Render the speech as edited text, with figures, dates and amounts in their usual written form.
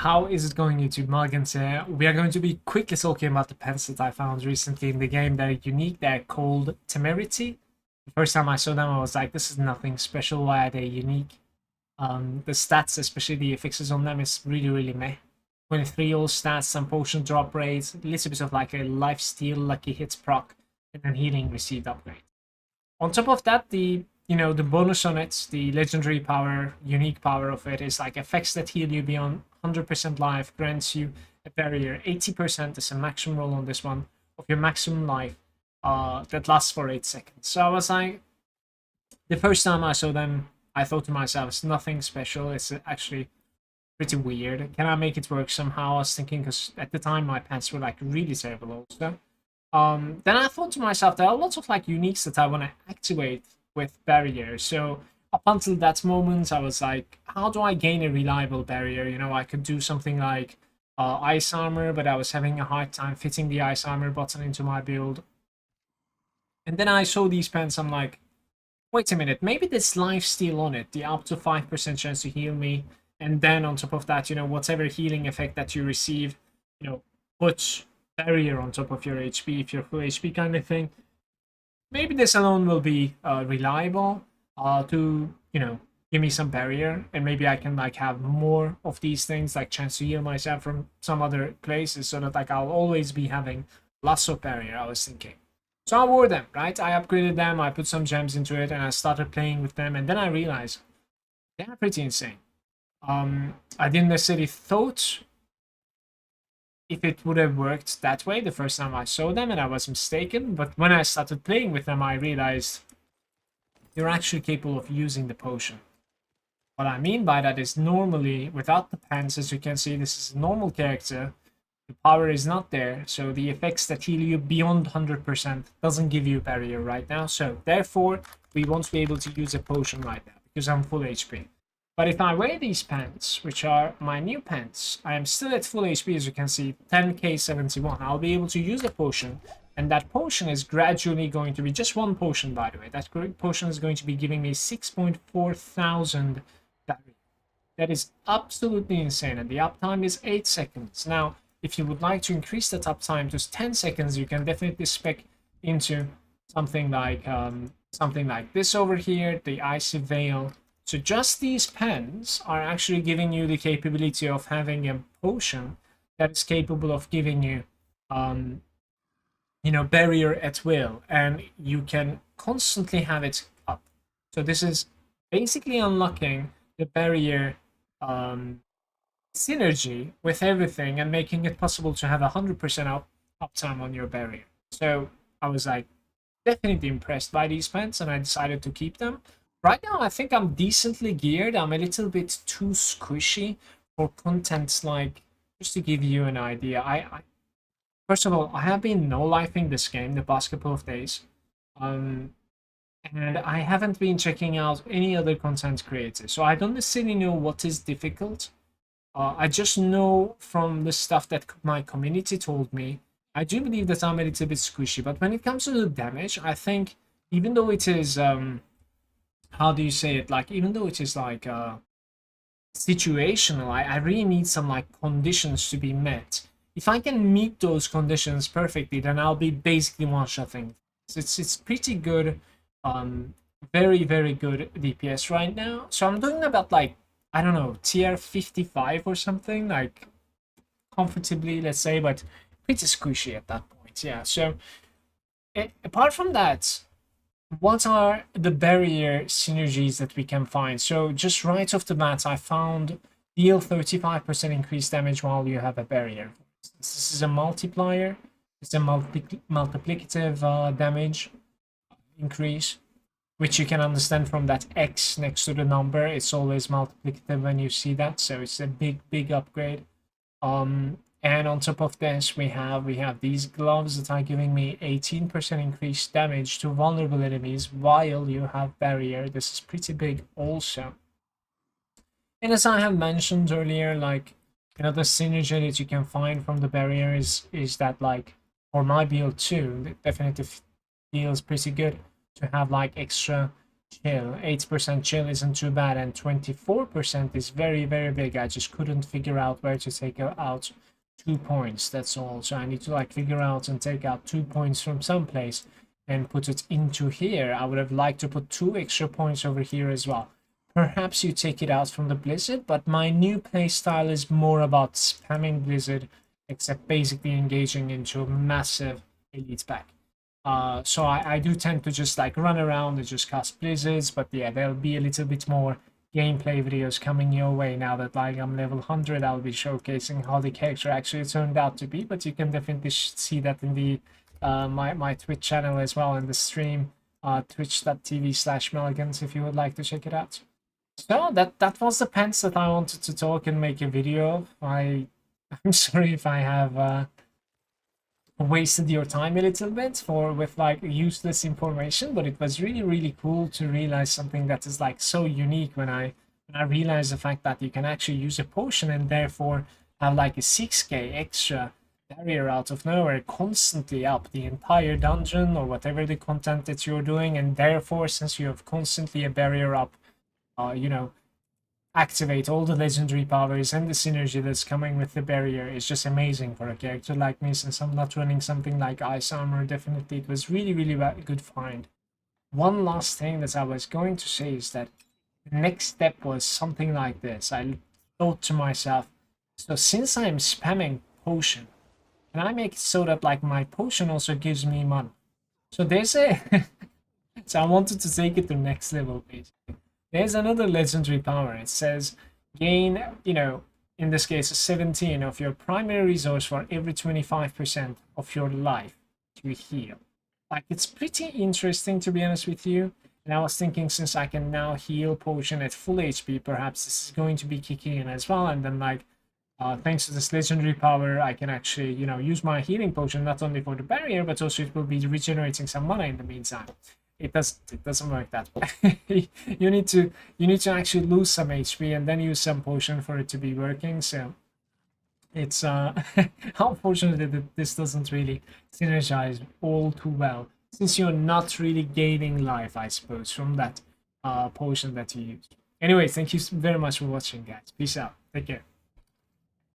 how is it going, YouTube? Malagant here. We are going to be quickly talking about the pens that I found recently in the game. They're unique, they're called Temerity. The first time I saw them, I was like, this is nothing special. Why are they unique? The stats, especially the affixes on them, is really meh. 23 all stats, some potion drop rates, a little bit of like a life steal, lucky hits proc, and then healing received upgrade. On top of that, the bonus on it, the legendary power, unique power of it is like effects that heal you beyond 100% life, grants you a barrier. 80% is a maximum roll on this one of your maximum life that lasts for 8 seconds. So I was like, the first time I saw them, I thought to myself, it's nothing special. It's actually pretty weird. Can I make it work somehow? I was thinking, because at the time my pants were like really terrible also. Then I thought to myself, there are lots of like uniques that I want to activate with barrier. So up until that moment, I was like, how do I gain a reliable barrier? You know, I could do something like ice armor, but I was having a hard time fitting the ice armor button into my build. And then I saw these pens, I'm like, wait a minute, maybe this life steal on it, the up to 5% chance to heal me, and then on top of that, you know, whatever healing effect that you receive, you know, put barrier on top of your HP if you're full HP kind of thing. Maybe this alone will be reliable to, you know, give me some barrier, and maybe I can like have more of these things, like chance to heal myself from some other places, so that like I'll always be having lots of barrier, I was thinking. So I wore them, right? I upgraded them, I put some gems into it, and I started playing with them, and then I realized they're pretty insane. I didn't necessarily thought if it would have worked that way the first time I saw them, and I was mistaken, but when I started playing with them, I realized you're actually capable of using the potion. What I mean by that is normally, without the pants, as you can see, this is a normal character, the power is not there, so the effects that heal you beyond 100% doesn't give you a barrier right now, so therefore we won't be able to use a potion right now because I'm full HP. But if I wear these pants, which are my new pants, I am still at full HP, as you can see, 10k 71. I'll be able to use a potion, and that potion is gradually going to be just one potion, by the way. That potion is going to be giving me 6.4 thousand barrier. That is absolutely insane, and the uptime is 8 seconds. Now, if you would like to increase that uptime to 10 seconds, you can definitely spec into something like this over here, the Icy Veil. So just these pens are actually giving you the capability of having a potion that is capable of giving you, you know, barrier at will, and you can constantly have it up. So this is basically unlocking the barrier synergy with everything and making it possible to have 100% uptime on your barrier. So I was like definitely impressed by these pens, and I decided to keep them. Right now, I think I'm decently geared. I'm a little bit too squishy for contents like, just to give you an idea. I first of all, I have been no-lifing this game the past couple of days. And I haven't been checking out any other content creators. So I don't necessarily know what is difficult. I just know from the stuff that my community told me, I do believe that I'm a little bit squishy. But when it comes to the damage, I think even though it is how do you say it, like even though it is like situational, I really need some like conditions to be met. If I can meet those conditions perfectly, then I'll be basically one-shotting. It's pretty good, very good DPS right now. So I'm doing about like, I don't know, tier 55 or something, like comfortably, let's say, but pretty squishy at that point. Yeah. So apart from that, what are the barrier synergies that we can find? So just right off the bat, I found deal 35% increased damage while you have a barrier. This is a multiplier. It's a multiplicative damage increase, which you can understand from that X next to the number. It's always multiplicative when you see that, so it's a big upgrade. And on top of this, we have these gloves that are giving me 18% increased damage to vulnerable enemies while you have barrier. This is pretty big also. And as I have mentioned earlier, like another synergy that you can find from the barrier is that, like, for my build too, it definitely feels pretty good to have like extra chill. 8% chill isn't too bad, and 24% is very, very big. I just couldn't figure out where to take out 2 points. That's all. So I need to like figure out and take out 2 points from someplace and put it into here. I would have liked to put 2 extra points over here as well. Perhaps you take it out from the Blizzard, but my new playstyle is more about spamming Blizzard, except basically engaging into a massive elite pack. So I do tend to just like run around and just cast Blizzards, but yeah, there'll be a little bit more gameplay videos coming your way now that like I'm level 100. I'll be showcasing how the character actually turned out to be, but you can definitely see that in the my Twitch channel as well, in the stream, twitch.tv/Malagant, if you would like to check it out. So that was the pens that I wanted to talk and make a video of. I'm sorry if I have wasted your time a little bit with like useless information, but it was really cool to realize something that is like so unique when I realized the fact that you can actually use a potion and therefore have like a 6k extra barrier out of nowhere constantly up the entire dungeon or whatever the content that you're doing, and therefore since you have constantly a barrier up, you know, activate all the legendary powers and the synergy that's coming with the barrier is just amazing for a character like me. Since I'm not running something like ice armor, definitely it was really good find. One last thing that I was going to say is that the next step was something like this. I thought to myself, so since I'm spamming potion, can I make it so that like my potion also gives me money? So there's a so I wanted to take it to next level basically. There's another legendary power. It says gain, in this case, 17 of your primary resource for every 25% of your life to heal. Like, it's pretty interesting, to be honest with you. And I was thinking, since I can now heal potion at full HP, perhaps this is going to be kicking in as well. And then, like, thanks to this legendary power, I can actually, use my healing potion not only for the barrier, but also it will be regenerating some mana in the meantime. It doesn't work that way. you need to actually lose some HP and then use some potion for it to be working. So it's unfortunate that this doesn't really synergize all too well, since you're not really gaining life, I suppose, from that potion that you used. Anyway, thank you very much for watching, guys. Peace out. Take care.